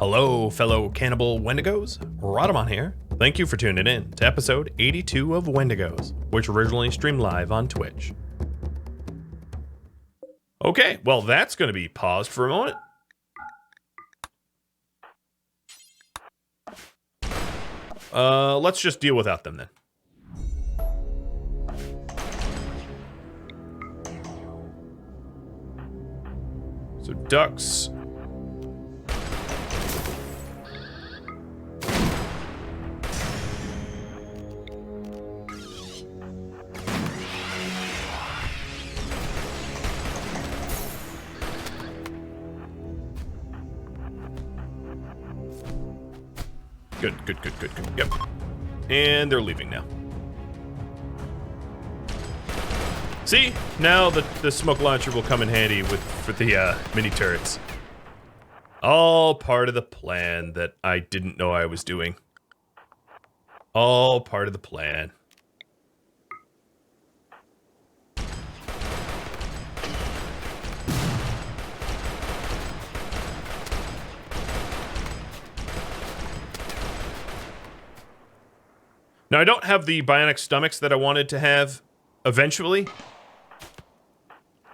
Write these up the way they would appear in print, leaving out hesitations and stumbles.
Hello, fellow cannibal Wendigos. Rhadamant here. Thank you for tuning in to episode 82 of Wendigos, which originally streamed live on Twitch. Okay, well, that's going to be paused for a moment. Let's just deal without them then. So ducks. Good. Yep. And they're leaving now. See? Now the smoke launcher will come in handy for the mini turrets. All part of the plan that I didn't know I was doing. All part of the plan. Now, I don't have the bionic stomachs that I wanted to have eventually.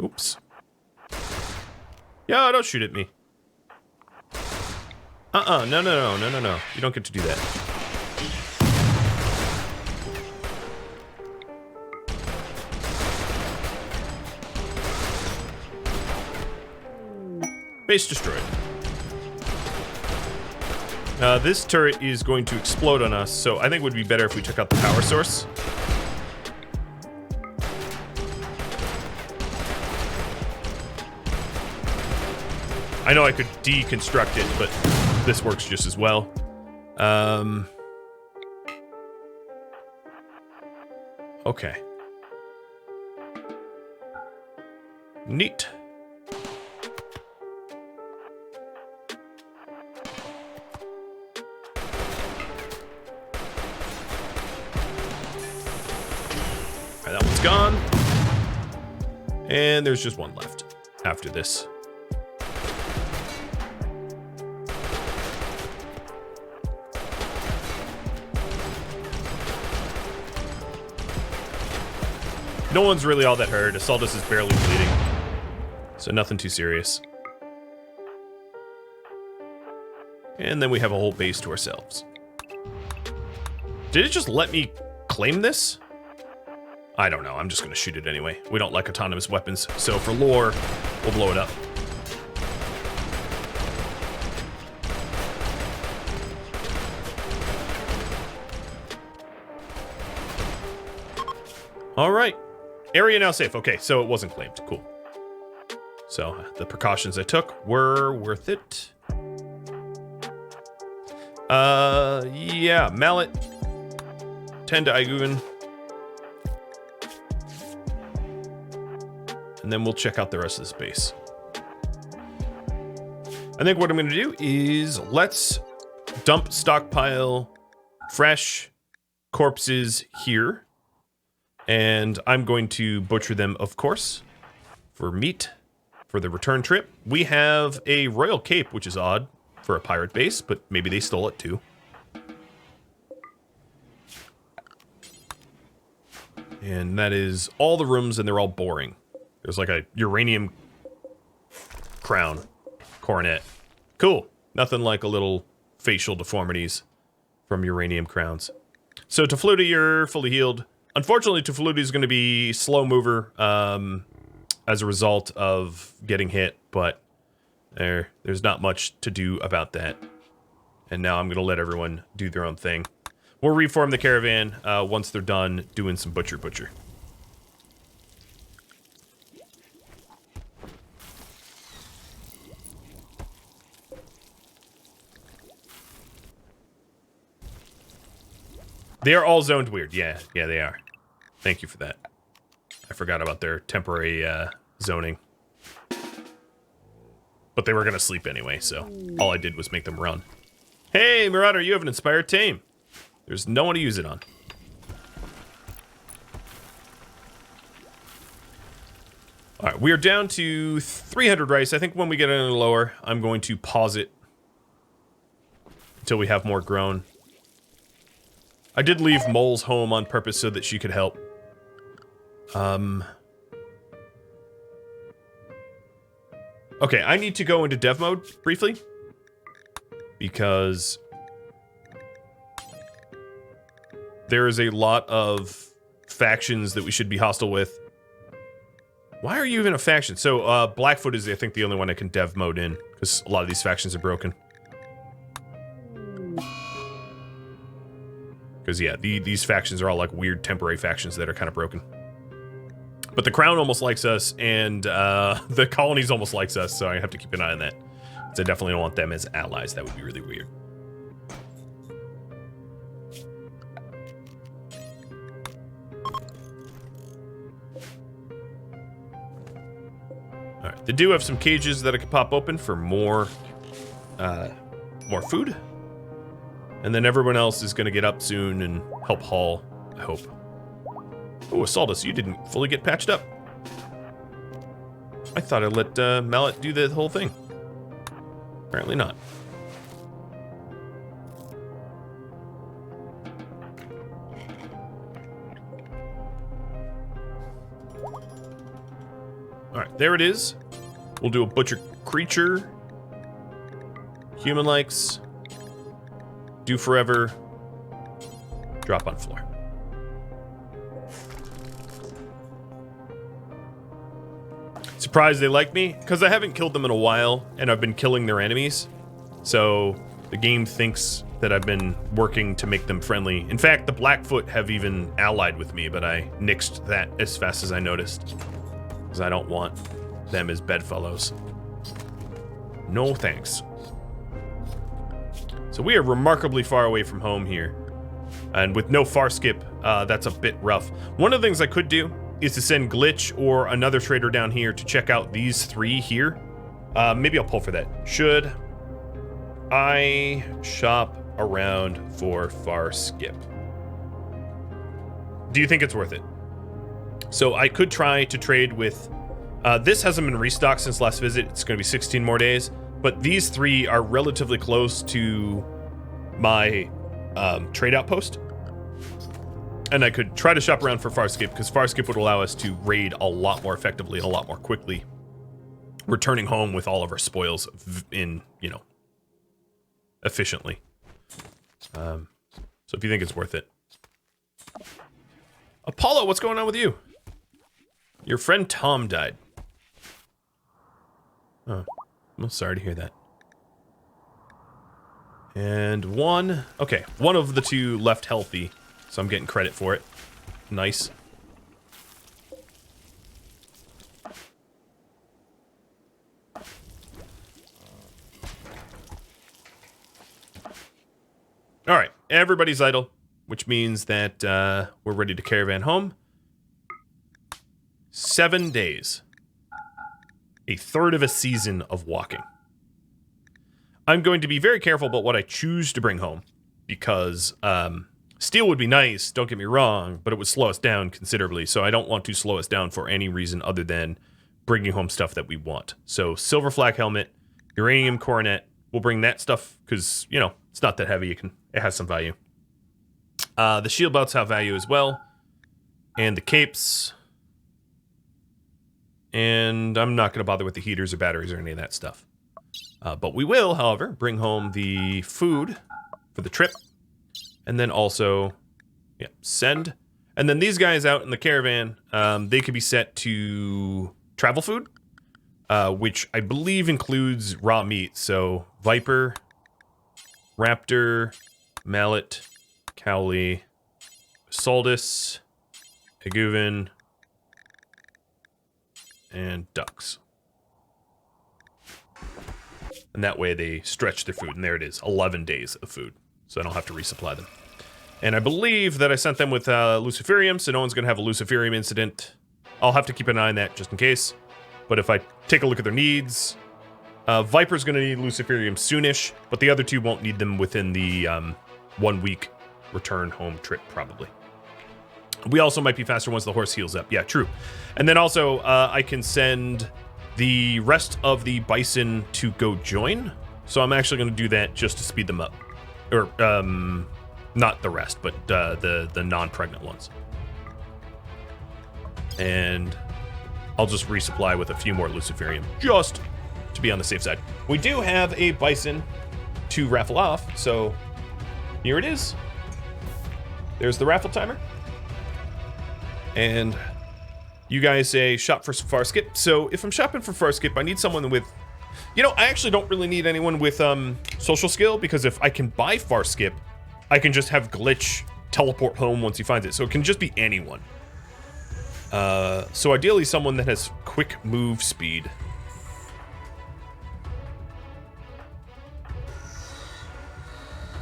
Oops. Yo, don't shoot at me. No. You don't get to do that. Base destroyed. This turret is going to explode on us, so I think it would be better if we took out the power source. I know I could deconstruct it, but this works just as well. Okay. Neat. That one's gone. And there's just one left after this. No one's really all that hurt. Assaultus is barely bleeding. So nothing too serious. And then we have a whole base to ourselves. Did it just let me claim this? I don't know, I'm just gonna shoot it anyway. We don't like autonomous weapons, so for lore, we'll blow it up. Alright. Area now safe. Okay, so it wasn't claimed. Cool. So, the precautions I took were worth it. Yeah, mallet. 10 to Iguan. And then we'll check out the rest of the space. I think what I'm going to do is let's dump stockpile fresh corpses here. And I'm going to butcher them, of course, for meat for the return trip. We have a royal cape, which is odd for a pirate base, but maybe they stole it too. And that is all the rooms, and they're all boring. There's like a uranium crown, coronet. Cool. Nothing like a little facial deformities from uranium crowns. So Tafluti, you're fully healed. Unfortunately, Tafluti is going to be slow mover as a result of getting hit, but there's not much to do about that. And now I'm going to let everyone do their own thing. We'll reform the caravan once they're done doing some butcher. They are all zoned weird. Yeah, they are. Thank you for that. I forgot about their temporary zoning. But they were going to sleep anyway, so all I did was make them run. Hey, Marauder, you have an inspired tame. There's no one to use it on. All right, we are down to 300 rice. I think when we get any lower, I'm going to pause it until we have more grown. I did leave Mole's home on purpose so that she could help. Okay, I need to go into dev mode briefly. Because there is a lot of factions that we should be hostile with. Why are you even a faction? So, Blackfoot is, I think, the only one I can dev mode in, because a lot of these factions are broken. Because, yeah, these factions are all, like, weird temporary factions that are kind of broken. But the Crown almost likes us, and, the Colonies almost likes us, so I have to keep an eye on that. Because I definitely don't want them as allies. That would be really weird. Alright, they do have some cages that I could pop open for more food. And then everyone else is going to get up soon and help haul, I hope. Oh, Assaultus, you didn't fully get patched up. I thought I let Mallet do the whole thing. Apparently not. Alright, there it is. We'll do a butcher creature. Human likes. Do forever. Drop on floor. Surprised they like me, because I haven't killed them in a while, and I've been killing their enemies. So the game thinks that I've been working to make them friendly. In fact, the Blackfoot have even allied with me, but I nixed that as fast as I noticed. Because I don't want them as bedfellows. No thanks. So we are remarkably far away from home here. And with no far skip, that's a bit rough. One of the things I could do is to send Glitch or another trader down here to check out these three here. Maybe I'll pull for that. Should I shop around for far skip? Do you think it's worth it? So I could try to trade with... this hasn't been restocked since last visit. It's going to be 16 more days. But these three are relatively close to my trade outpost. And I could try to shop around for Farskip, because Farskip would allow us to raid a lot more effectively and a lot more quickly. Returning home with all of our spoils in, you know, efficiently. So if you think it's worth it. Apollo, what's going on with you? Your friend Tom died. Oh, I'm sorry to hear that. And one of the two left healthy. So I'm getting credit for it. Nice. Alright, everybody's idle, which means that we're ready to caravan home. 7 days. A third of a season of walking. I'm going to be very careful about what I choose to bring home, because steel would be nice, don't get me wrong, but it would slow us down considerably, so I don't want to slow us down for any reason other than bringing home stuff that we want. So silver flak helmet, uranium coronet, we'll bring that stuff, because, you know, it's not that heavy, it has some value. The shield belts have value as well, and the capes, and I'm not going to bother with the heaters or batteries or any of that stuff. But we will, however, bring home the food for the trip. And then also, yeah, send. And then these guys out in the caravan, they could be set to travel food, which I believe includes raw meat. So Viper, Raptor, Mallet, Cowley, Assaultus, Aguvin, and ducks. And that way they stretch their food. And there it is, 11 days of food. So I don't have to resupply them. And I believe that I sent them with Luciferium, so no one's going to have a Luciferium incident. I'll have to keep an eye on that just in case. But if I take a look at their needs, Viper's going to need Luciferium soonish, but the other two won't need them within the 1 week return home trip, probably. We also might be faster once the horse heals up. Yeah, true. And then also, I can send the rest of the bison to go join. So I'm actually going to do that just to speed them up. Or, not the rest, but the non-pregnant ones. And I'll just resupply with a few more Luciferium, just to be on the safe side. We do have a bison to raffle off, so here it is. There's the raffle timer. And you guys say shop for Farskip. So if I'm shopping for Farskip, I need someone with... You know, I actually don't really need anyone with social skill, because if I can buy Farskip, I can just have Glitch teleport home once he finds it. So it can just be anyone. So ideally someone that has quick move speed.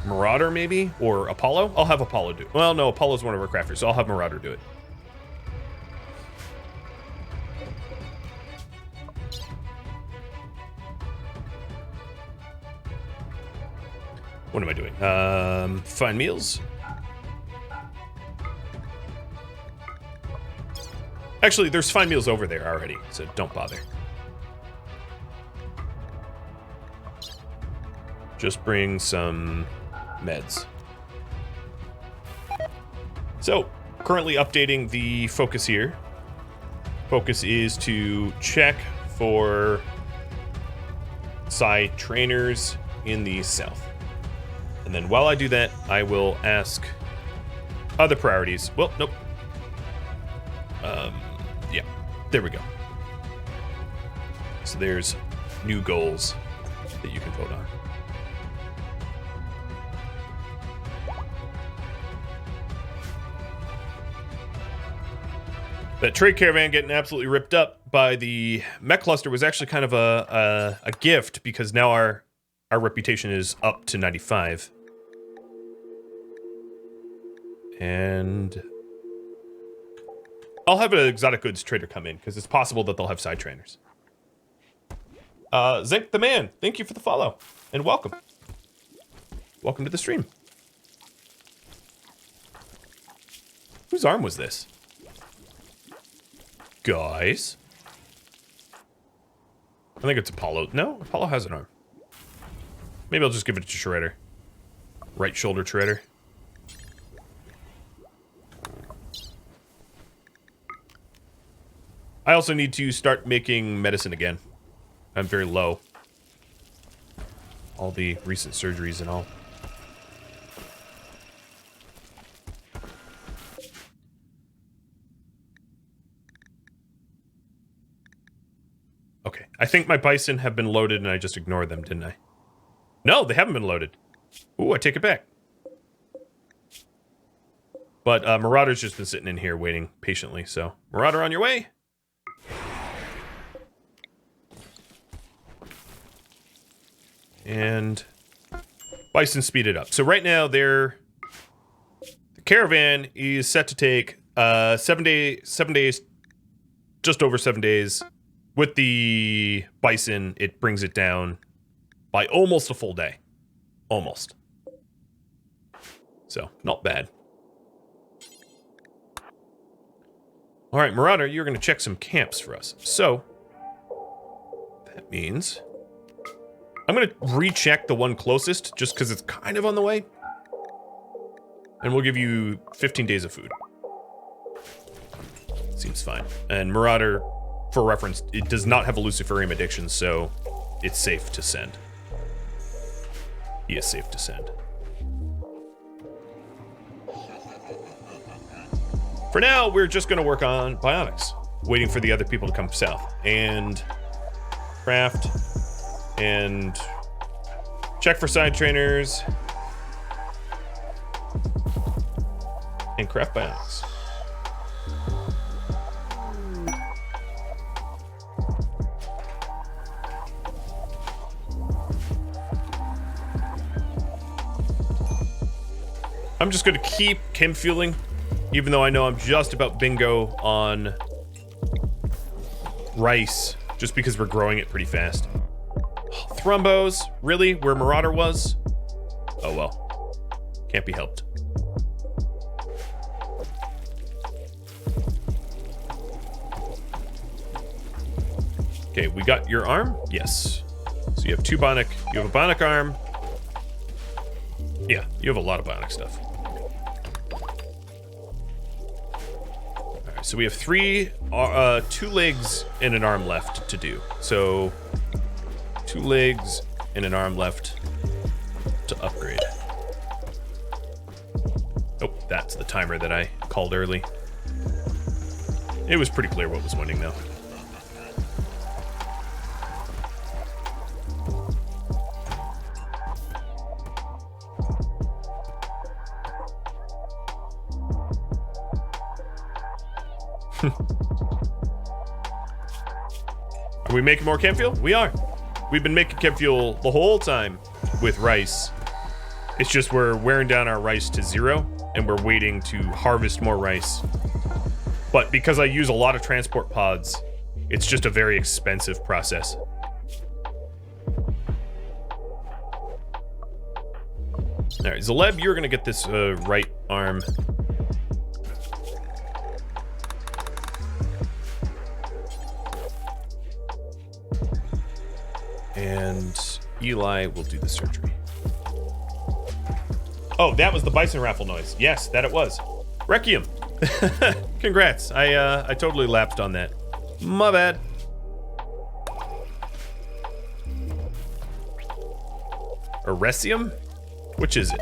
Marauder, maybe? Or Apollo? I'll have Apollo do it. Well, no, Apollo's one of our crafters, so I'll have Marauder do it. What am I doing? Find meals. Actually, there's fine meals over there already, so don't bother. Just bring some meds. So, currently updating the focus here. Focus is to check for Psi trainers in the south. And then while I do that, I will ask other priorities. Well, nope. Yeah, there we go. So there's new goals that you can vote on. That trade caravan getting absolutely ripped up by the mech cluster was actually kind of a gift, because now our reputation is up to 95. And I'll have an exotic goods trader come in, because it's possible that they'll have side trainers. Zinc the Man, thank you for the follow, and welcome. Welcome to the stream. Whose arm was this? Guys? I think it's Apollo. No, Apollo has an arm. Maybe I'll just give it to Shredder. Right shoulder Shredder. I also need to start making medicine again. I'm very low. All the recent surgeries and all. Okay, I think my bison have been loaded and I just ignored them, didn't I? No, they haven't been loaded. Ooh, I take it back. But Marauder's just been sitting in here waiting patiently, so... Marauder, on your way! And bison speeded up. So right now, the caravan is set to take 7 days, just over 7 days. With the bison, it brings it down by almost a full day. Almost. So, not bad. All right, Marauder, you're going to check some camps for us. So, that means... I'm going to recheck the one closest, just because it's kind of on the way. And we'll give you 15 days of food. Seems fine. And Marauder, for reference, it does not have a Luciferium addiction, so it's safe to send. He is safe to send. For now, we're just going to work on bionics, waiting for the other people to come south. And craft, and check for side trainers, and craft bionics. I'm just going to keep chem fueling, even though I know I'm just about bingo on rice, just because we're growing it pretty fast. Thrumbos, really? Where Marauder was? Oh well. Can't be helped. Okay, we got your arm? Yes. So you have two bionic, you have a bionic arm. Yeah, you have a lot of bionic stuff. Alright, so we have 2 legs and an arm left to do. So 2 legs and an arm left to upgrade. Oh, that's the timer that I called early. It was pretty clear what was winning, though. Are we making more chem fuel? We are. We've been making chem fuel the whole time with rice. It's just we're wearing down our rice to 0, and we're waiting to harvest more rice. But because I use a lot of transport pods, it's just a very expensive process. All right, Zaleb, you're gonna get this right arm. And Eli will do the surgery. Oh, that was the bison raffle noise. Yes, that it was. Requiem. Congrats. I totally lapsed on that. My bad. Eresium? Which is it?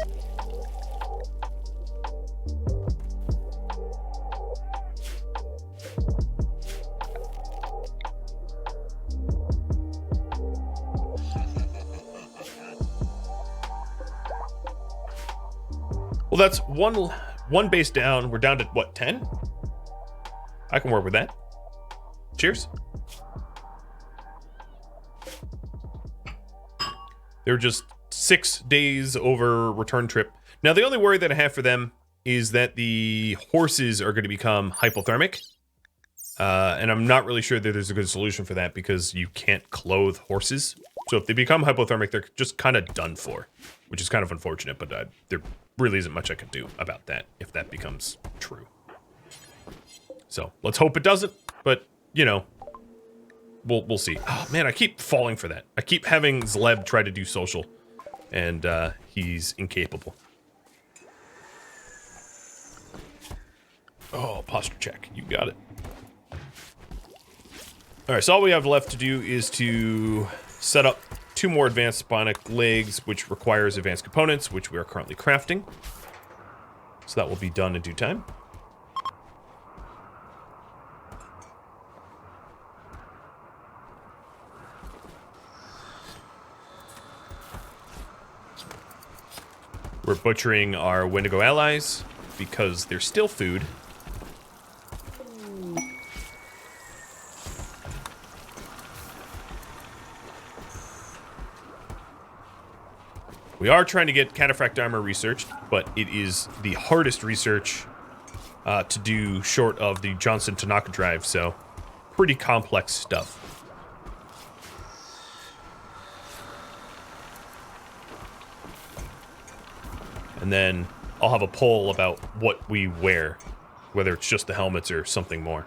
Well, that's one base down. We're down to, what, 10? I can work with that. Cheers. They're just 6 days over return trip. Now, the only worry that I have for them is that the horses are going to become hypothermic. And I'm not really sure that there's a good solution for that because you can't clothe horses. So if they become hypothermic, they're just kind of done for, which is kind of unfortunate, but there really isn't much I can do about that if that becomes true. So let's hope it doesn't, but, you know, we'll see. Oh, man, I keep falling for that. I keep having Zleb try to do social, and he's incapable. Oh, posture check. You got it. All right, so all we have left to do is to set up 2 more advanced bionic legs, which requires advanced components, which we are currently crafting. So that will be done in due time. We're butchering our Wendigo allies because they're still food. We are trying to get cataphract armor researched, but it is the hardest research to do short of the Johnson Tanaka drive, so pretty complex stuff. And then I'll have a poll about what we wear, whether it's just the helmets or something more.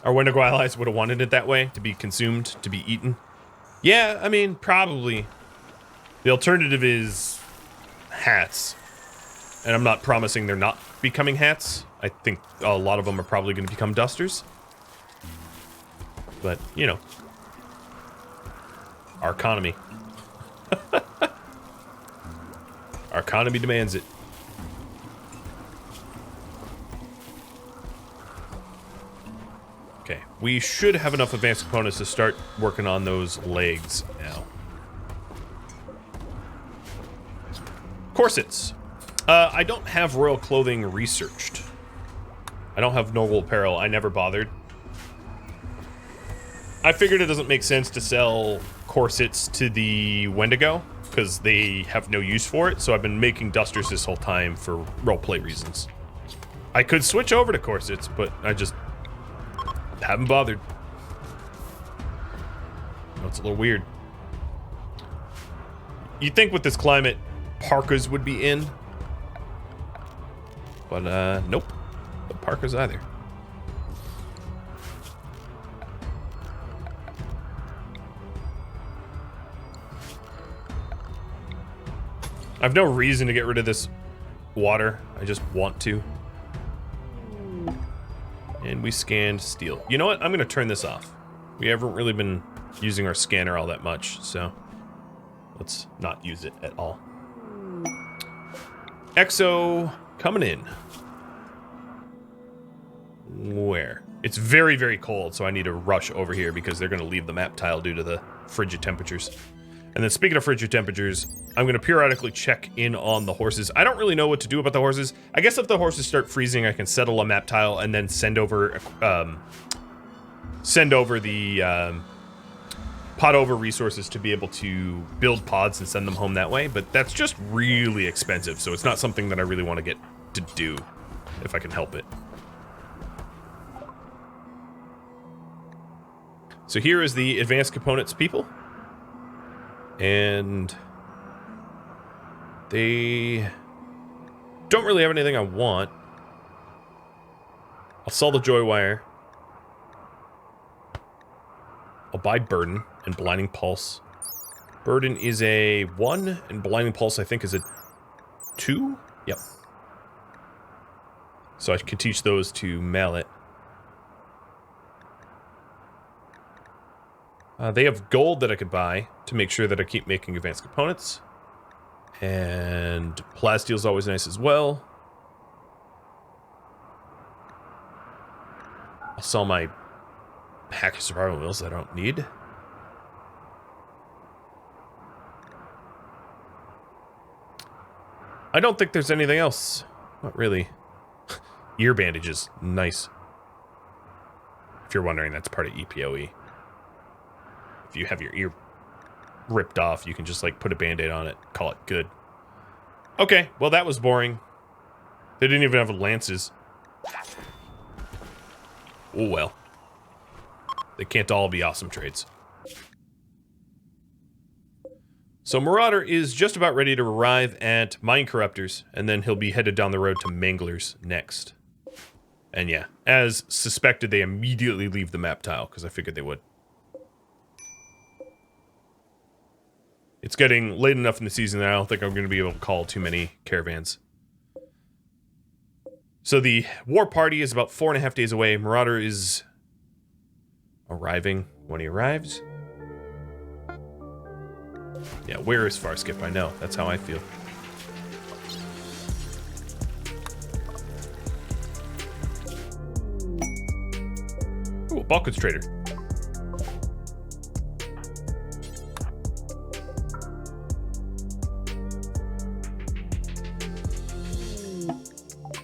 Our Wendigo allies would have wanted it that way, to be consumed, to be eaten. Yeah, I mean, probably. The alternative is hats. And I'm not promising they're not becoming hats. I think a lot of them are probably going to become dusters. But, you know. Our economy. Our economy demands it. Okay, we should have enough advanced components to start working on those legs now. Corsets. I don't have royal clothing researched. I don't have noble apparel. I never bothered. I figured it doesn't make sense to sell corsets to the Wendigo because they have no use for it, so I've been making dusters this whole time for roleplay reasons. I could switch over to corsets, but I just haven't bothered. Oh, it's a little weird. You'd think with this climate, parkas would be in. But, nope. No parkas either. I've no reason to get rid of this water. I just want to. And we scanned steel. You know what? I'm going to turn this off. We haven't really been using our scanner all that much, so let's not use it at all. Exo coming in. Where? It's very, very cold, so I need to rush over here because they're going to leave the map tile due to the frigid temperatures. And then speaking of frigid temperatures, I'm going to periodically check in on the horses. I don't really know what to do about the horses. I guess if the horses start freezing, I can settle a map tile and then send over the pod over resources to be able to build pods and send them home that way. But that's just really expensive, so it's not something that I really want to get to do if I can help it. So here is the advanced components people. And they don't really have anything I want. I'll sell the joy wire. I'll buy burden and blinding pulse. Burden is a 1 and blinding pulse I think is a 2. Yep. So I can teach those to Mallet. They have gold that I could buy to make sure that I keep making advanced components. And plasteel is always nice as well. I'll sell my pack of survival mills I don't need. I don't think there's anything else. Not really. Ear bandages. Nice. If you're wondering, that's part of EPOE. If you have your ear ripped off, you can just like put a band-aid on it, call it good. Okay, well that was boring. They didn't even have lances. Oh well. They can't all be awesome trades. So Marauder is just about ready to arrive at Mine Corruptors, and then he'll be headed down the road to Manglers next. And yeah, as suspected, they immediately leave the map tile, because I figured they would. It's getting late enough in the season that I don't think I'm going to be able to call too many caravans. So the war party is about 4.5 days away. Marauder is arriving when he arrives. Yeah, where is Farskip? I know. That's how I feel. Ooh, a Balkans trader.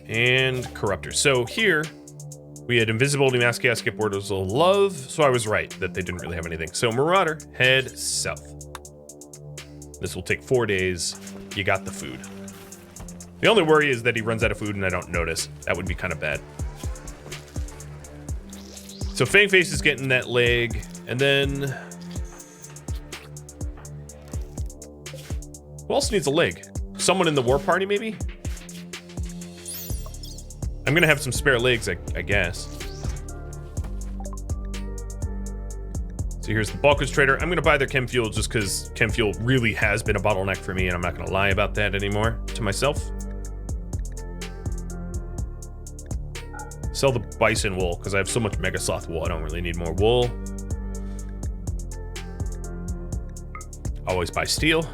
And Corruptor. So here, we had Invisibility, Mask, Skip, Wordles of Love. So I was right that they didn't really have anything. So Marauder, head south. This will take 4 days. You got the food. The only worry is that he runs out of food and I don't notice. That would be kind of bad. So Fangface is getting that leg. And then... who else needs a leg? Someone in the war party, maybe? I'm gonna have some spare legs, I guess. So here's the Balkans trader. I'm gonna buy their chem fuel just because chem fuel really has been a bottleneck for me, and I'm not gonna lie about that anymore to myself. Sell the bison wool because I have so much mega sloth wool. I don't really need more wool. Always buy steel.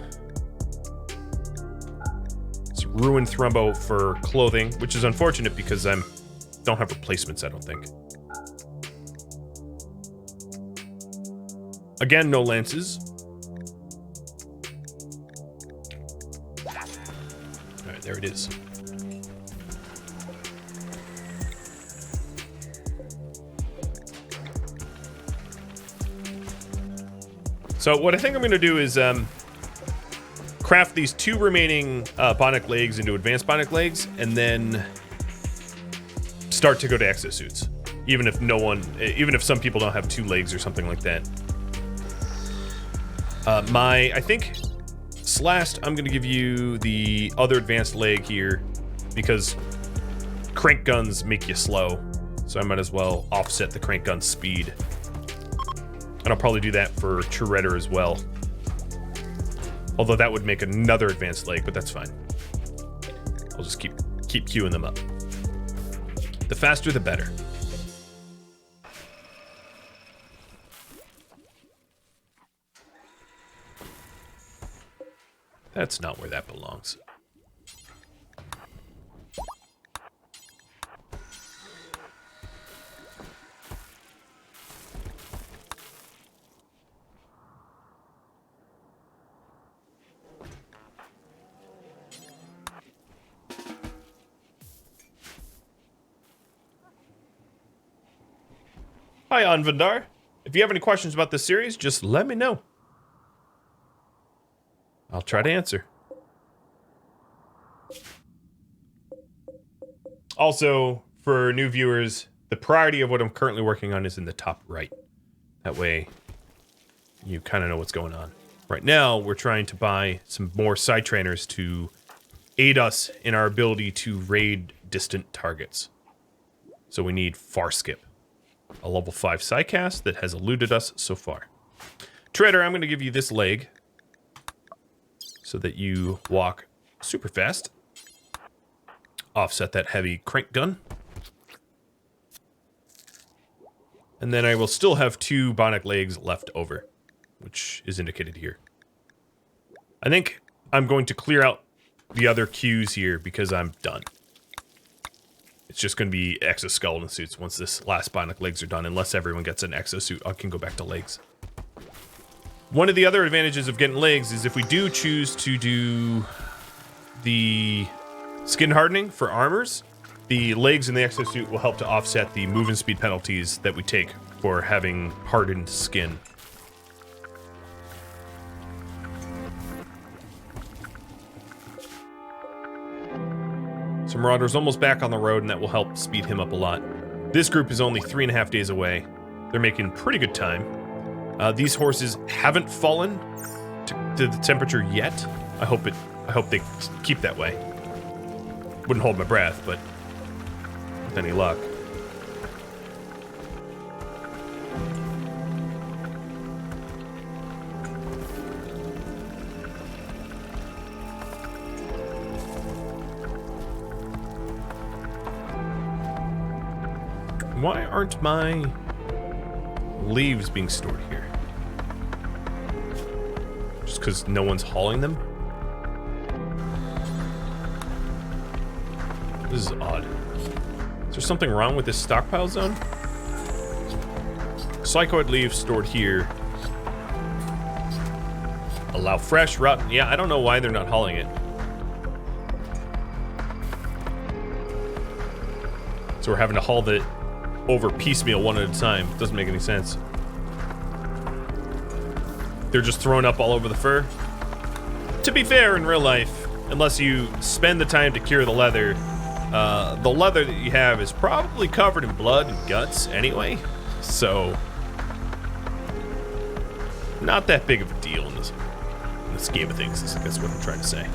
Ruined Thrumbo for clothing, which is unfortunate because I don't have replacements, I don't think. Again, no lances. Alright, there it is. So what I think I'm going to do is craft these 2 remaining bionic legs into advanced bionic legs, and then start to go to exosuits. Even if some people don't have 2 legs or something like that. I think Slast, I'm gonna give you the other advanced leg here because crank guns make you slow, so I might as well offset the crank gun speed. And I'll probably do that for Shredder as well. Although that would make another advanced leg, but that's fine. I'll just keep queuing them up. The faster, the better. That's not where that belongs. Hi, Anvandar. If you have any questions about this series, just let me know. I'll try to answer. Also, for new viewers, the priority of what I'm currently working on is in the top right. That way, you kind of know what's going on. Right now, we're trying to buy some more side trainers to aid us in our ability to raid distant targets. So we need Far Skip, a level 5 sidecast that has eluded us so far. Trader, I'm going to give you this leg so that you walk super fast. Offset that heavy crank gun. And then I will still have 2 bionic legs left over, which is indicated here. I think I'm going to clear out the other queues here because I'm done. It's just going to be exoskeleton suits once this last bionic legs are done. Unless everyone gets an exosuit, I can go back to legs. One of the other advantages of getting legs is if we do choose to do the skin hardening for armors, the legs and the exosuit will help to offset the movement speed penalties that we take for having hardened skin. So Marauder's almost back on the road, and that will help speed him up a lot. This group is only 3.5 days away. They're making pretty good time. These horses haven't fallen to the temperature yet. I hope they keep that way. Wouldn't hold my breath, but with any luck. Why aren't my leaves being stored here? Just because no one's hauling them? This is odd. Is there something wrong with this stockpile zone? Psychoid leaves stored here. Allow fresh, rotten. Yeah, I don't know why they're not hauling it. So we're having to haul the over piecemeal one at a time. Doesn't make any sense. They're just thrown up all over the fur. To be fair, in real life, unless you spend the time to cure the leather that you have is probably covered in blood and guts anyway. So, not that big of a deal in this scheme of things, I guess what I'm trying to say.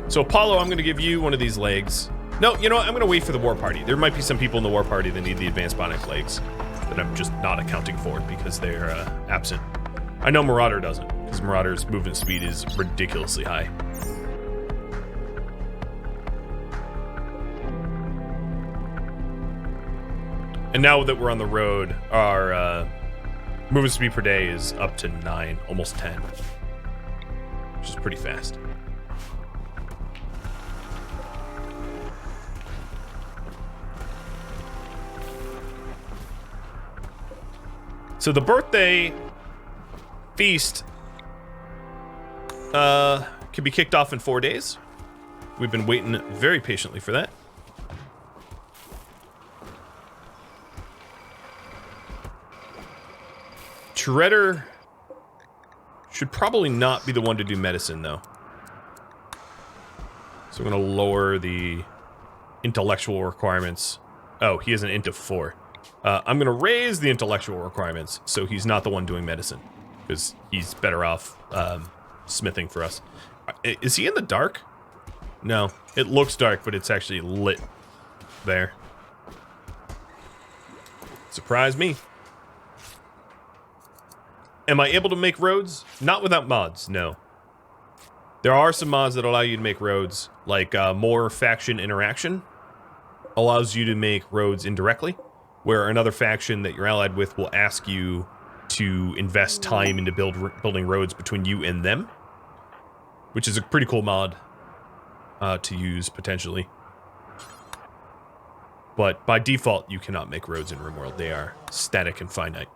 So Apollo, I'm going to give you one of these legs. No, you know what? I'm going to wait for the war party. There might be some people in the war party that need the advanced bionic legs that I'm just not accounting for because they're absent. I know Marauder doesn't, because Marauder's movement speed is ridiculously high. And now that we're on the road, our movement speed per day is up to 9, almost 10, which is pretty fast. So the birthday feast can be kicked off in 4 days. We've been waiting very patiently for that. Shredder should probably not be the one to do medicine, though. So we're going to lower the intellectual requirements. Oh, he has an int of 4. I'm going to raise the intellectual requirements so he's not the one doing medicine, because he's better off smithing for us. Is he in the dark? No. It looks dark, but it's actually lit there. Surprise me. Am I able to make roads? Not without mods, no. There are some mods that allow you to make roads, like more faction interaction allows you to make roads indirectly, where another faction that you're allied with will ask you to invest time into building roads between you and them, which is a pretty cool mod to use, potentially. But by default, you cannot make roads in RimWorld. They are static and finite.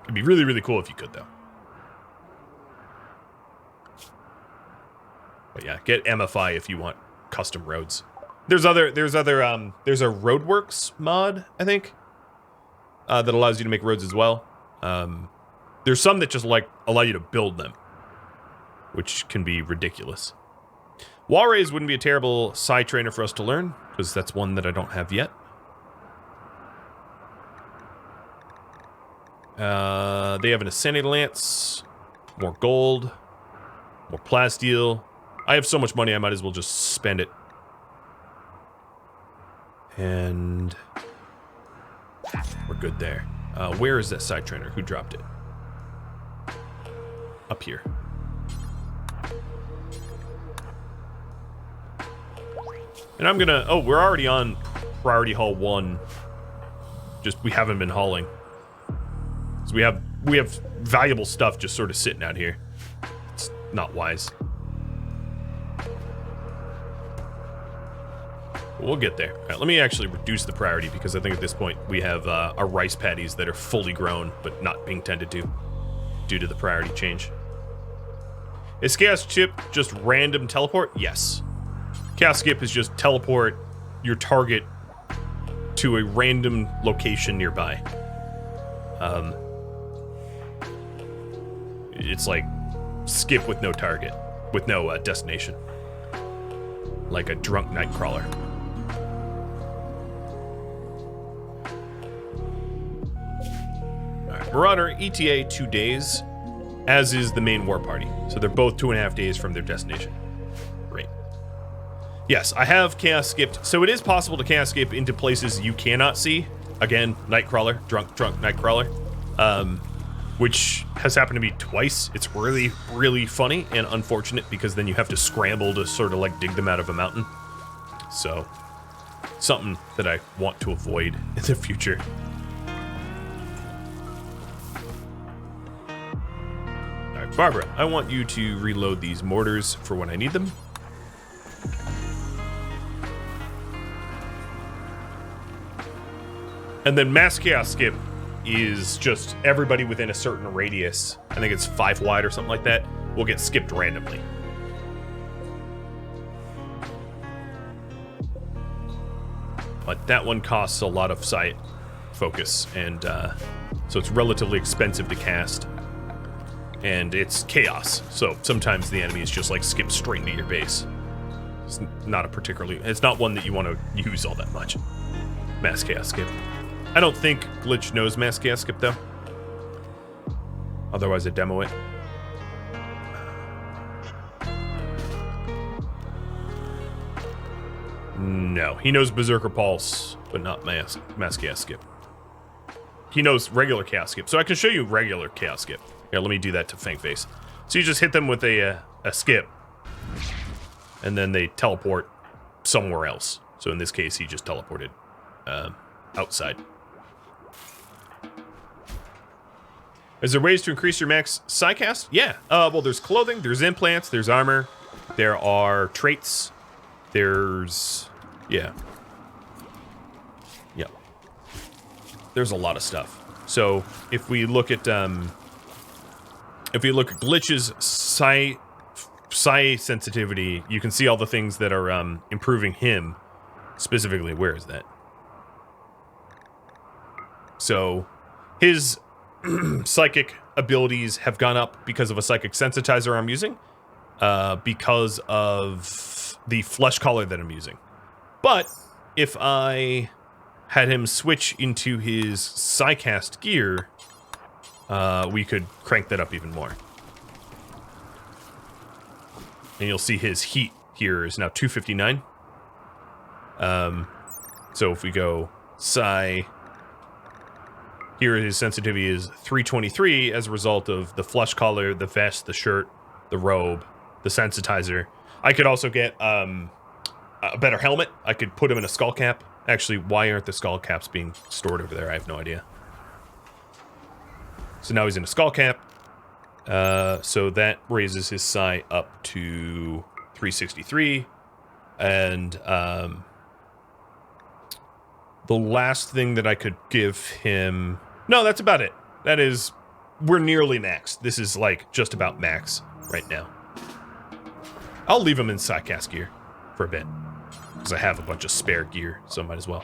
It'd be really, really cool if you could, though. But yeah, get MFI if you want custom roads. There's a Roadworks mod, I think, that allows you to make roads as well. There's some that just like allow you to build them, which can be ridiculous. Wall raise wouldn't be a terrible side trainer for us to learn, because that's one that I don't have yet. They have an Ascending Lance, more gold, more plasteel. I have so much money, I might as well just spend it. And we're good there. Where is that side trainer? Who dropped it? Up here. And I'm gonna... Oh, we're already on Priority Haul 1. Just, we haven't been hauling. So we have valuable stuff just sort of sitting out here. It's not wise. But we'll get there. All right, let me actually reduce the priority, because I think at this point we have our rice paddies that are fully grown, but not being tended to, due to the priority change. Is Chaos Chip just random teleport? Yes. Chaos Skip is just teleport your target to a random location nearby. It's like skip with no target, with no destination. Like a drunk nightcrawler. Alright, Marauder, ETA 2 days, as is the main war party. So they're both 2.5 days from their destination. Great. Yes, I have Chaos Skipped. So it is possible to Chaos Skip into places you cannot see. Again, Nightcrawler, drunk Nightcrawler. Which has happened to me twice. It's really, really funny and unfortunate, because then you have to scramble to sort of like dig them out of a mountain. So, something that I want to avoid in the future. Alright, Barbara, I want you to reload these mortars for when I need them. And then Mass Chaos Skip is just everybody within a certain radius. I think it's 5 wide or something like that. Will get skipped randomly. But that one costs a lot of sight focus, and so it's relatively expensive to cast. And it's chaos, so sometimes the enemy is just like skip straight into your base. It's not one that you want to use all that much. Mass Chaos Skip. I don't think Glitch knows Mass Chaos Skip, though. Otherwise, I'd demo it. No, he knows Berserker Pulse, but not Mass Chaos Skip. He knows regular Chaos Skip, so I can show you regular Chaos Skip. Here, let me do that to Fangface. So you just hit them with a skip, and then they teleport somewhere else. So in this case, he just teleported outside. Is there ways to increase your max psycast? Yeah. Well, there's clothing, there's implants, there's armor, there are traits, there's... Yeah. Yep. There's a lot of stuff. So, if we look at Glitch's psi sensitivity, you can see all the things that are improving him. Specifically, where is that? So, his psychic abilities have gone up because of a psychic sensitizer I'm using, because of the flesh collar that I'm using. But if I had him switch into his psycast gear, we could crank that up even more. And you'll see his heat here is now 259. So if we go psi Here his sensitivity is 323 as a result of the flesh collar, the vest, the shirt, the robe, the sensitizer. I could also get a better helmet. I could put him in a skull cap. Actually, why aren't the skull caps being stored over there? I have no idea. So now he's in a skull cap. So that raises his psi up to 363. And the last thing that I could give him... No, that's about it. That is... We're nearly max. This is, like, just about max right now. I'll leave him in Psycast gear for a bit. Because I have a bunch of spare gear, so I might as well.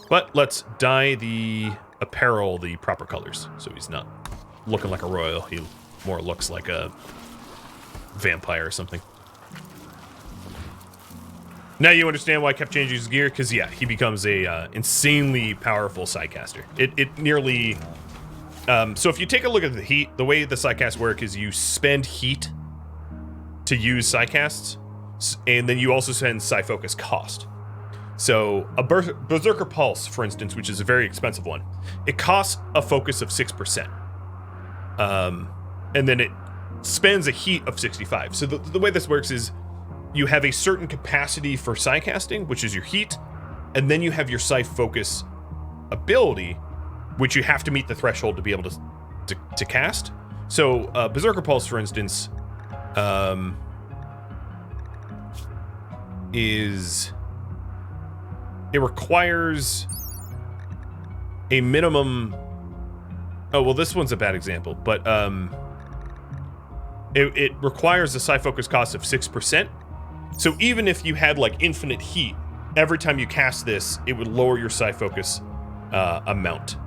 But let's dye the apparel the proper colors. So he's not looking like a royal. He more looks like a vampire or something. Now you understand why I kept changing his gear? Because, yeah, he becomes a insanely powerful Psycaster. It nearly... so if you take a look at the heat, the way the Psycasts work is you spend heat to use Psycasts, and then you also spend Psyfocus cost. So a Berserker Pulse, for instance, which is a very expensive one, it costs a focus of 6%. And then it spends a heat of 65. So the way this works is you have a certain capacity for Psycasting, which is your heat, and then you have your Psyfocus ability, which you have to meet the threshold to be able to cast. So Berserker Pulse, for instance, it requires a minimum... Oh, well, this one's a bad example, but it requires a Psyfocus cost of 6%. So even if you had, like, infinite heat, every time you cast this, it would lower your Psyfocus amount.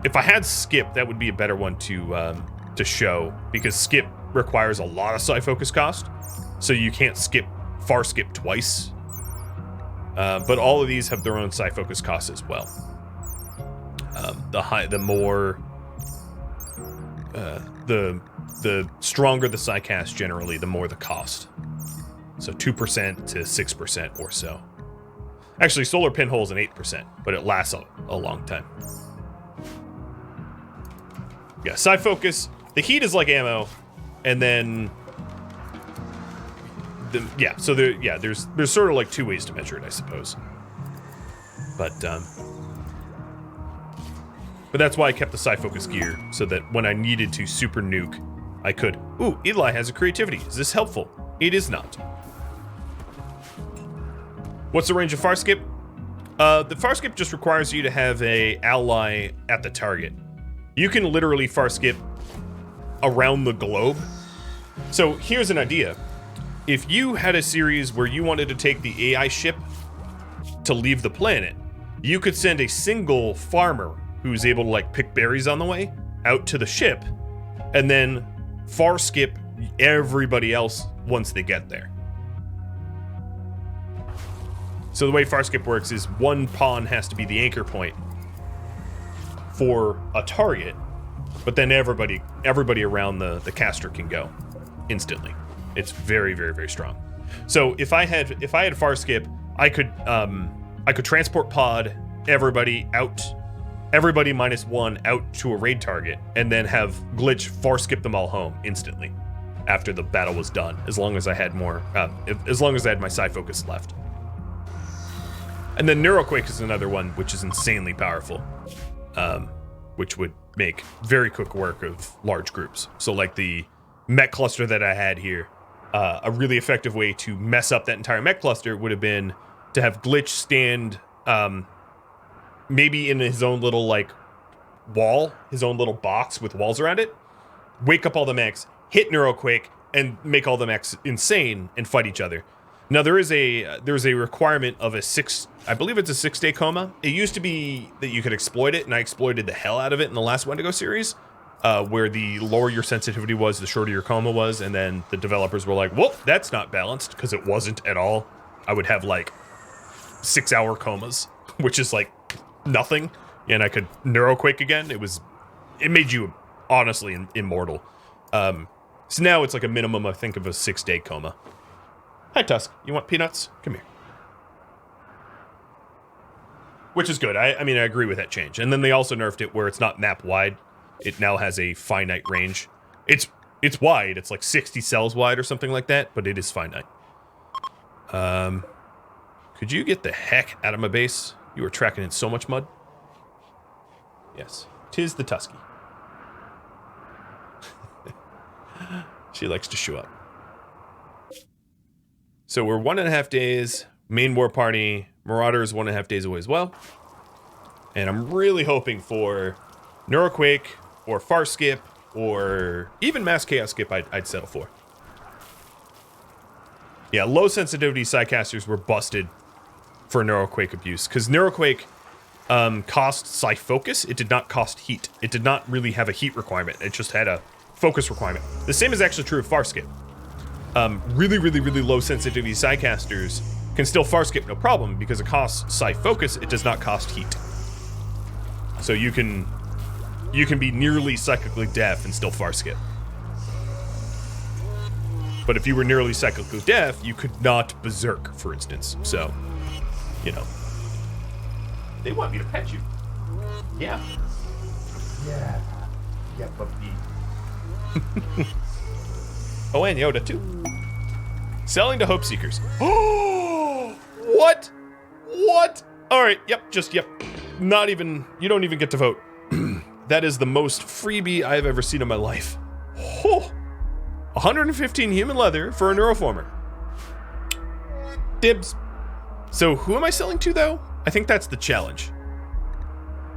If I had Skip, that would be a better one to show, because Skip requires a lot of Psyfocus cost, so you can't far skip twice. But all of these have their own Psyfocus costs as well. The stronger the Psycast generally, the more the cost. So 2% to 6% or so. Actually, Solar Pinhole's an 8%, but it lasts a long time. Yeah, Psyfocus. The heat is like ammo, and then there's sort of like two ways to measure it, I suppose. But that's why I kept the Psyfocus gear, so that when I needed to super nuke, I could. Ooh, Eli has a creativity. Is this helpful? It is not. What's the range of far skip? The far skip just requires you to have a ally at the target. You can literally far skip around the globe. So here's an idea. If you had a series where you wanted to take the AI ship to leave the planet, you could send a single farmer who's able to, like, pick berries on the way out to the ship, and then far skip everybody else once they get there. So the way far skip works is one pawn has to be the anchor point for a target, but then everybody around the caster can go instantly. It's very, very, very strong. So if I had far skip, I could transport pod everybody -1 out to a raid target, and then have glitch far skip them all home instantly after the battle was done, as long as I had more, as long as I had my Psyfocus left. And then Neuroquake is another one which is insanely powerful, which would make very quick work of large groups. So like the mech cluster that I had here, a really effective way to mess up that entire mech cluster would have been to have Glitch stand maybe in his own little, like, wall, his own little box with walls around it, wake up all the mechs, hit Neuroquake, and make all the mechs insane and fight each other. Now there's a requirement of I believe it's a 6-day coma. It used to be that you could exploit it, and I exploited the hell out of it in the last Wendigo series, where the lower your sensitivity was, the shorter your coma was, and then the developers were like, whoop, that's not balanced, because it wasn't at all. I would have, like, 6-hour comas, which is, like, nothing, and I could Neuroquake again. It made you, honestly, immortal. So now it's like a minimum, I think, of a 6-day coma. Hi, Tusk. You want peanuts? Come here. Which is good. I mean, I agree with that change. And then they also nerfed it where it's not map wide. It now has a finite range. It's wide. It's like 60 cells wide or something like that, but it is finite. Could you get the heck out of my base? You were tracking in so much mud. Yes. 'Tis the Tusky. She likes to show up. So we're 1.5 days. Main war party. Marauders 1.5 days away as well. And I'm really hoping for Neuroquake or Far Skip or even Mass Chaos Skip I'd settle for. Yeah, low sensitivity Psycasters were busted for Neuroquake abuse. Because Neuroquake cost Psy Focus. It did not cost heat. It did not really have a heat requirement. It just had a focus requirement. The same is actually true of Far Skip. Really low sensitivity Psycasters can still Far Skip no problem because it costs Psy Focus. It does not cost heat. So you can be nearly psychically deaf and still Far Skip. But if you were nearly psychically deaf, you could not Berserk, for instance. So, you know. They want me to pet you. Yeah. Yeah. Yeah, puppy. Oh, and Yoda, too. Selling to Hope Seekers. Oh! What? What? Alright, yep. Not even, you don't even get to vote. That is the most freebie I've ever seen in my life. Oh! 115 human leather for a neuroformer. Dibs. So who am I selling to, though? I think that's the challenge.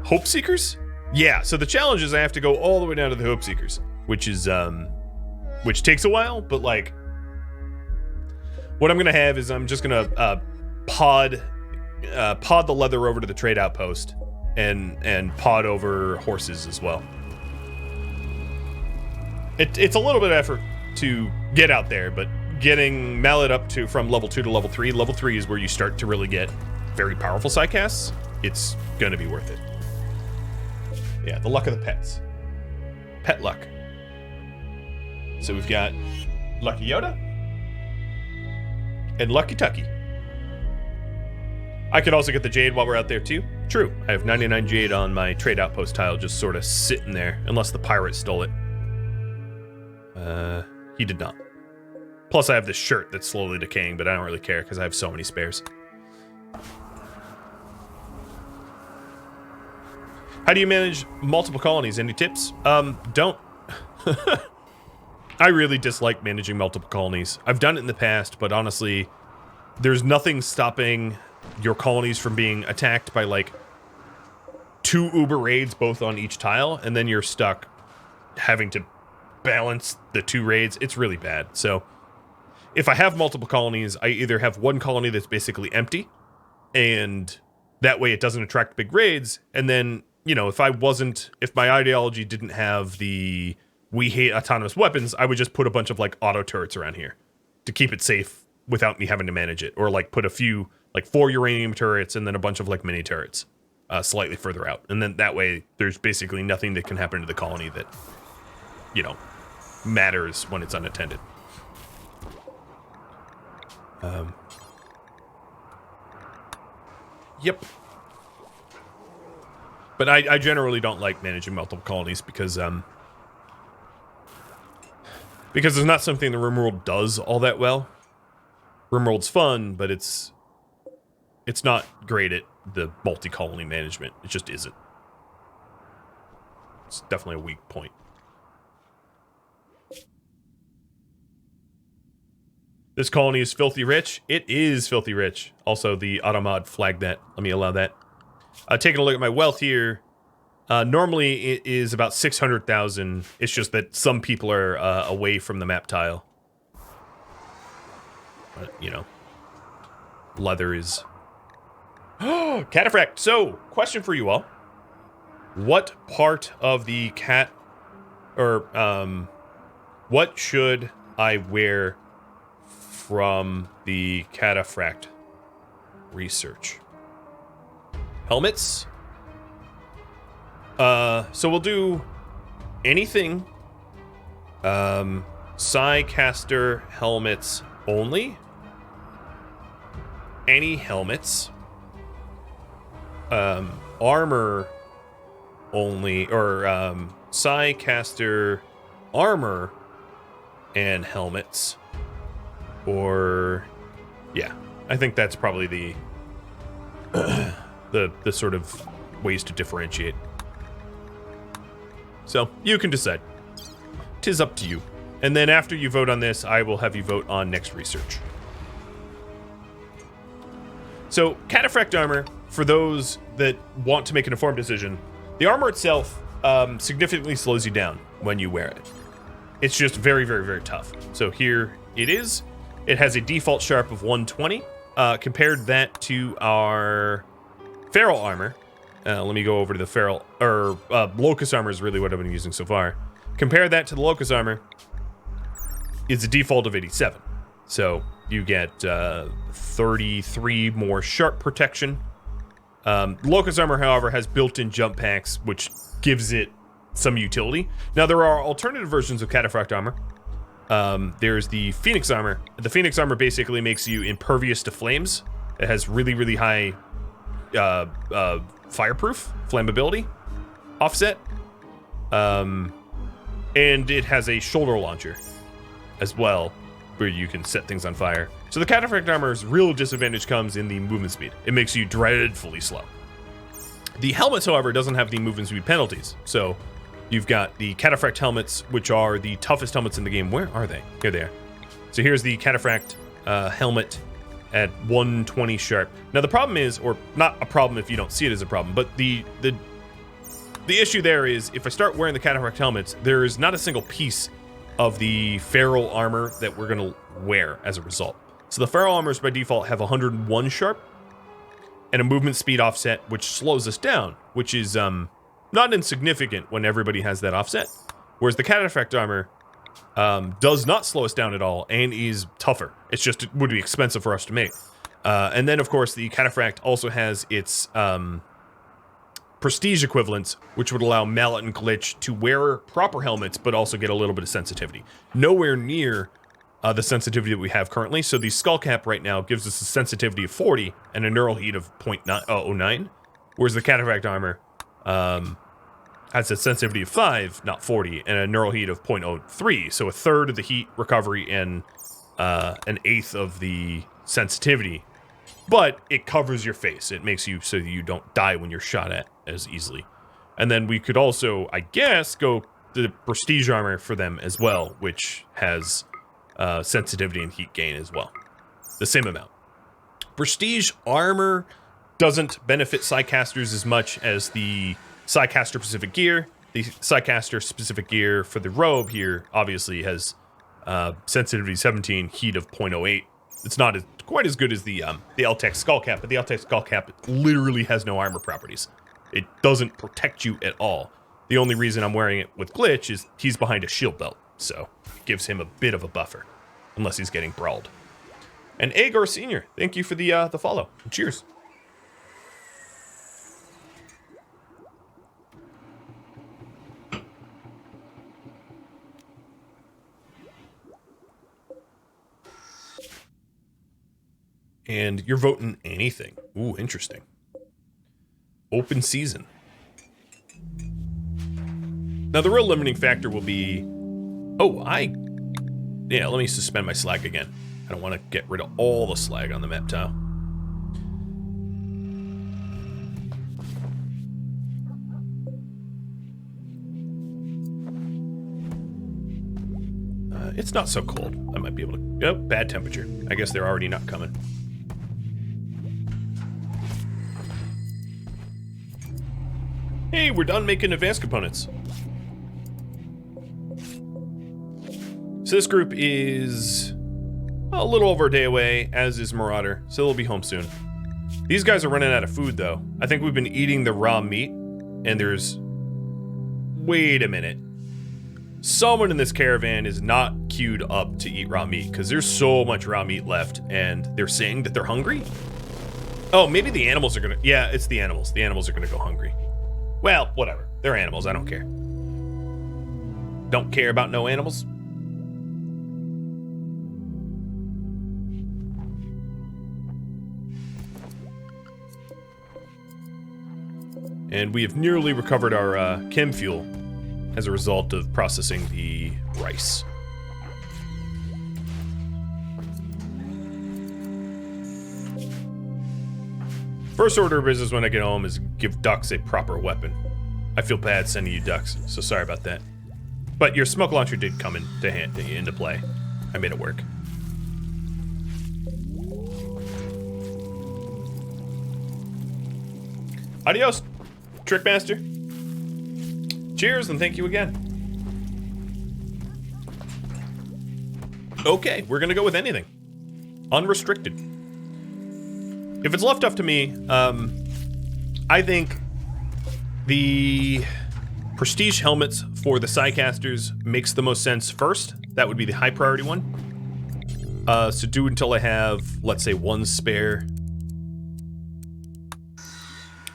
Hope Seekers? Yeah, so the challenge is I have to go all the way down to the Hope Seekers, which is, which takes a while, but, like, what I'm gonna have is I'm just gonna, pod the leather over to the trade outpost and pod over horses as well. It's a little bit of effort to get out there, but getting Mallet up to from level 2 to level 3. Level 3 is where you start to really get very powerful Psycasts. It's gonna be worth it. Yeah, the luck of the pets. Pet luck. So we've got Lucky Yoda and Lucky Tucky. I could also get the Jade while we're out there too. True, I have 99 Jade on my trade outpost tile just sort of sitting there, unless the pirate stole it. He did not. Plus I have this shirt that's slowly decaying, but I don't really care because I have so many spares. How do you manage multiple colonies? Any tips? Don't. I really dislike managing multiple colonies. I've done it in the past, but honestly, there's nothing stopping your colonies from being attacked by, like, 2 Uber raids both on each tile, and then you're stuck having to balance the 2 raids. It's really bad. So if I have multiple colonies, I either have one colony that's basically empty, and that way it doesn't attract big raids, and then, you know, if my ideology didn't have the we hate autonomous weapons, I would just put a bunch of, like, auto turrets around here to keep it safe without me having to manage it. Or, like, put a few, like, 4 uranium turrets and then a bunch of, like, mini turrets slightly further out. And then that way, there's basically nothing that can happen to the colony that, you know, matters when it's unattended. Yep. But I generally don't like managing multiple colonies because there's not something the RimWorld does all that well. RimWorld's fun, but it's not great at the multi-colony management. It just isn't. It's definitely a weak point. This colony is filthy rich. It is filthy rich. Also, the automod flagged that. Let me allow that. Taking a look at my wealth here. Normally, it is about 600,000. It's just that some people are away from the map tile. But, you know, leather is... Cataphract! So, question for you all. What part of the cat... Or, what should I wear from the Cataphract research? Helmets? So we'll do anything. Psycaster helmets only. Any helmets. armor only, or Psycaster armor and helmets, or yeah, I think that's probably the the sort of ways to differentiate. So you can decide. 'Tis up to you. And then after you vote on this, I will have you vote on next research. So cataphract armor, for those that want to make an informed decision, the armor itself significantly slows you down when you wear it. It's just very, very, very tough. So here it is. It has a default sharp of 120. Compared that to our feral armor. Let me go over to the feral, or locust armor is really what I've been using so far. Compare that to the locust armor. It's a default of 87. So you get 33 more sharp protection. Locust armor, however, has built-in jump packs, which gives it some utility. Now, there are alternative versions of cataphract armor. There's the Phoenix armor. The Phoenix armor basically makes you impervious to flames. It has really, really high fireproof, flammability, offset. And it has a shoulder launcher as well, where you can set things on fire. So the cataphract armor's real disadvantage comes in the movement speed. It makes you dreadfully slow. The helmet, however, doesn't have the movement speed penalties. So you've got the cataphract helmets, which are the toughest helmets in the game. Where are they? Here they are. So here's the cataphract helmet at 120 sharp. Now the problem is, or not a problem if you don't see it as a problem, but the issue there is if I start wearing the cataphract helmets, there is not a single piece of the feral armor that we're going to wear as a result. So the feral armors by default have 101 sharp and a movement speed offset, which slows us down, which is not insignificant when everybody has that offset. Whereas the cataphract armor does not slow us down at all and is tougher. It's just, it would be expensive for us to make. And then, of course, the cataphract also has its prestige equivalents, which would allow Mallet and Glitch to wear proper helmets, but also get a little bit of sensitivity. Nowhere near the sensitivity that we have currently. So the skull cap right now gives us a sensitivity of 40 and a neural heat of 0.09, whereas the cataphract armor has a sensitivity of 5, not 40, and a neural heat of 0.03. So a third of the heat recovery and an eighth of the sensitivity. But it covers your face. It makes you so you don't die when you're shot at as easily. And then we could also, I guess, go to the prestige armor for them as well, which has sensitivity and heat gain as well. The same amount. Prestige armor doesn't benefit Psycasters as much as the Psycaster specific gear. The Psycaster specific gear for the robe here obviously has sensitivity 17, heat of 0.08. It's not quite as good as the LTEC skull cap, but the LTEC skull cap literally has no armor properties. It doesn't protect you at all. The only reason I'm wearing it with Glitch is he's behind a shield belt, so it gives him a bit of a buffer, unless he's getting brawled. And Agor Senior, thank you for the follow. Cheers. And you're voting anything. Ooh, interesting. Open season. Now, the real limiting factor will be... Yeah, let me suspend my slag again. I don't want to get rid of all the slag on the map tile. It's not so cold. I might be able to... Oh, bad temperature. I guess they're already not coming. Hey, we're done making advanced components. So this group is a little over a day away, as is Marauder, so they'll be home soon. These guys are running out of food, though. I think we've been eating the raw meat, and there's... Wait a minute. Someone in this caravan is not queued up to eat raw meat, because there's so much raw meat left, and they're saying that they're hungry? Oh, maybe the animals are gonna... Yeah, it's the animals. The animals are gonna go hungry. Well, whatever. They're animals. I don't care. Don't care about no animals. And we have nearly recovered our chem fuel as a result of processing the rice. First order of business when I get home is give ducks a proper weapon. I feel bad sending you ducks, so sorry about that. But your smoke launcher did come into play. I made it work. Adios, Trickmaster. Cheers and thank you again. Okay, we're gonna go with anything. Unrestricted. If it's left up to me, I think the prestige helmets for the Psycasters makes the most sense first. That would be the high priority one. So do until I have, let's say, one spare.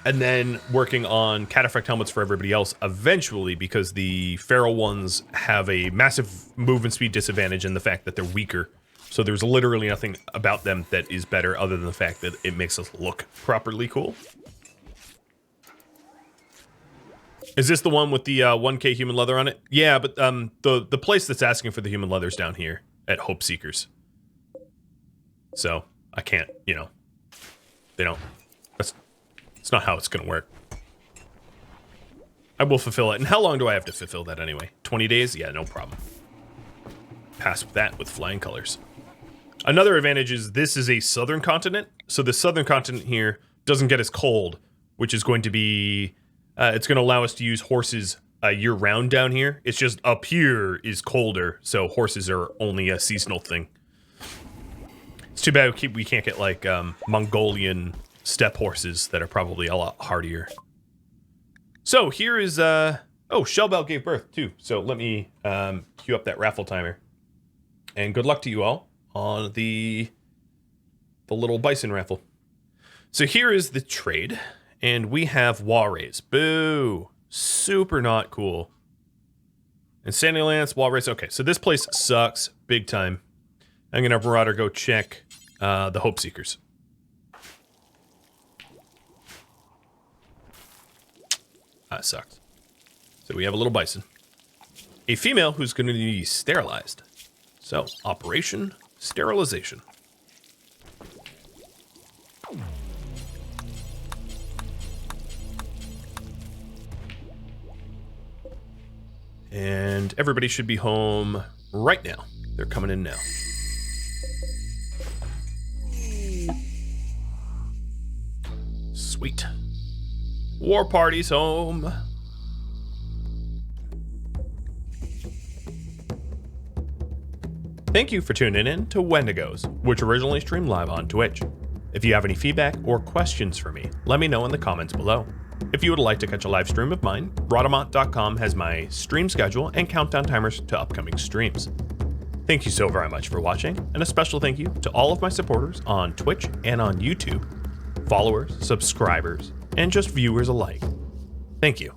And then working on cataphract helmets for everybody else eventually, because the feral ones have a massive movement speed disadvantage and the fact that they're weaker. So there's literally nothing about them that is better other than the fact that it makes us look properly cool. Is this the one with the 1K human leather on it? Yeah, but the place that's asking for the human leather's down here at Hope Seekers. So I can't, you know, they don't. It's not how it's gonna work. I will fulfill it. And how long do I have to fulfill that anyway? 20 days? Yeah, no problem. Pass that with flying colors. Another advantage is this is a southern continent, so the southern continent here doesn't get as cold, which is going to be, it's going to allow us to use horses year-round down here. It's just up here is colder, so horses are only a seasonal thing. It's too bad we can't get, like, Mongolian steppe horses that are probably a lot hardier. So here is, oh, Shellbell gave birth, too, so let me queue up that raffle timer. And good luck to you all on the little bison raffle. So here is the trade, and we have Walrays. Boo! Super not cool. And Sandy Lance, Walrays. Okay, so this place sucks big time. I'm gonna have Marauder go check the Hope Seekers. That sucks. So we have a little bison. A female who's gonna be sterilized. So, Operation Sterilization. And everybody should be home right now. They're coming in now. Sweet. War party's home. Thank you for tuning in to Wendigos, which originally streamed live on Twitch. If you have any feedback or questions for me, let me know in the comments below. If you would like to catch a live stream of mine, Rhadamant.com has my stream schedule and countdown timers to upcoming streams. Thank you so very much for watching, and a special thank you to all of my supporters on Twitch and on YouTube, followers, subscribers, and just viewers alike. Thank you.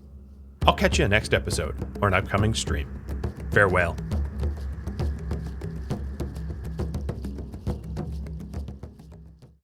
I'll catch you next episode or an upcoming stream. Farewell.